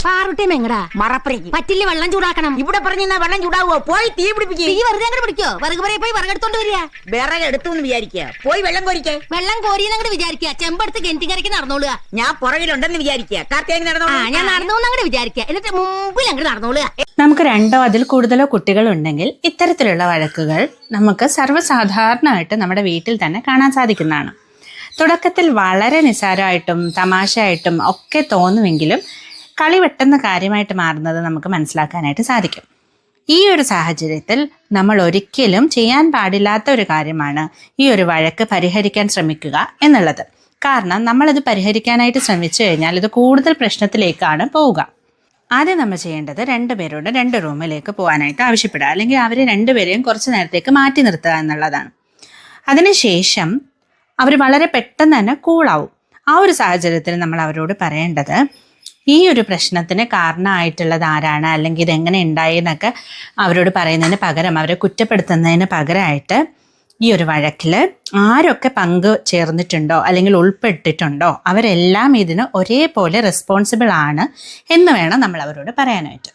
പാറുട്ടി മെങ്ങടാ മറപ്പറയ്ക്ക് പറ്റില്ല, വെള്ളം ചൂടാക്കണം. ഇവിടെ പറഞ്ഞാ വെള്ളം ചൂടാവോ? പോയി തീ പിടിപ്പിക്കുക. തീ വെറുതെ അങ്ങോട്ട് പിടിക്കോ? വിറക് പറയെ പോയി വിറകെടുത്തോണ്ട് വരിക. വിറക് എടുത്തു വിചാരിക്കുക. പോയി വെള്ളം കോരിക്കേ. വെള്ളം കോരിയെന്നങ്ങോട്ട് വിചാരിക്കുക. ചെമ്പെടുത്ത് കെന്റിക്കരയ്ക്ക് നടന്നോളുക. ഞാൻ പുറകിലുണ്ടെന്ന് വിചാരിക്കുക. കാർത്തിക് നടന്നോളൂ. ഞാൻ നടന്നു അങ്ങോട്ട് വിചാരിക്കുക. എന്നിട്ട് മുമ്പിൽ അങ്ങോട്ട് നടന്നോളുക. നമുക്ക് രണ്ടോ അതിൽ കൂടുതലോ കുട്ടികൾ ഉണ്ടെങ്കിൽ ഇത്തരത്തിലുള്ള വഴക്കുകൾ നമുക്ക് സർവ്വസാധാരണമായിട്ട് നമ്മുടെ വീട്ടിൽ തന്നെ കാണാൻ സാധിക്കുന്നതാണ്. തുടക്കത്തിൽ വളരെ നിസ്സാരമായിട്ടും തമാശയായിട്ടും ഒക്കെ തോന്നുമെങ്കിലും കളി പെട്ടെന്ന് കാര്യമായിട്ട് മാറുന്നത് നമുക്ക് മനസ്സിലാക്കാനായിട്ട് സാധിക്കും. ഈ ഒരു സാഹചര്യത്തിൽ നമ്മൾ ഒരിക്കലും ചെയ്യാൻ പാടില്ലാത്ത ഒരു കാര്യമാണ് ഈ ഒരു വഴക്ക് പരിഹരിക്കാൻ ശ്രമിക്കുക എന്നുള്ളത്. കാരണം നമ്മളത് പരിഹരിക്കാനായിട്ട് ശ്രമിച്ചു കഴിഞ്ഞാൽ ഇത് കൂടുതൽ പ്രശ്നത്തിലേക്കാണ് പോവുക. ആദ്യം നമ്മൾ ചെയ്യേണ്ടത് രണ്ടുപേരോട് 2 റൂമിലേക്ക് പോകാനായിട്ട് ആവശ്യപ്പെടുക, അല്ലെങ്കിൽ അവർ രണ്ടുപേരെയും കുറച്ച് നേരത്തേക്ക് മാറ്റി നിർത്തുക എന്നുള്ളതാണ്. അതിനുശേഷം അവർ വളരെ പെട്ടെന്ന് തന്നെ കൂളാവും. ആ ഒരു സാഹചര്യത്തിൽ നമ്മൾ അവരോട് പറയേണ്ടത് ഈ ഒരു പ്രശ്നത്തിന് കാരണമായിട്ടുള്ളത് ആരാണ്, അല്ലെങ്കിൽ ഇതെങ്ങനെ ഉണ്ടായി എന്നൊക്കെ അവരോട് പറയുന്നതിന് പകരം, അവരെ കുറ്റപ്പെടുത്തുന്നതിന് പകരമായിട്ട് ഈ ഒരു വഴക്കിൽ ആരൊക്കെ പങ്ക് ചേർന്നിട്ടുണ്ടോ അല്ലെങ്കിൽ ഉൾപ്പെട്ടിട്ടുണ്ടോ അവരെല്ലാം ഇതിന് ഒരേപോലെ റെസ്പോൺസിബിൾ ആണ് എന്ന് വേണം നമ്മൾ അവരോട് പറയാനായിട്ട്.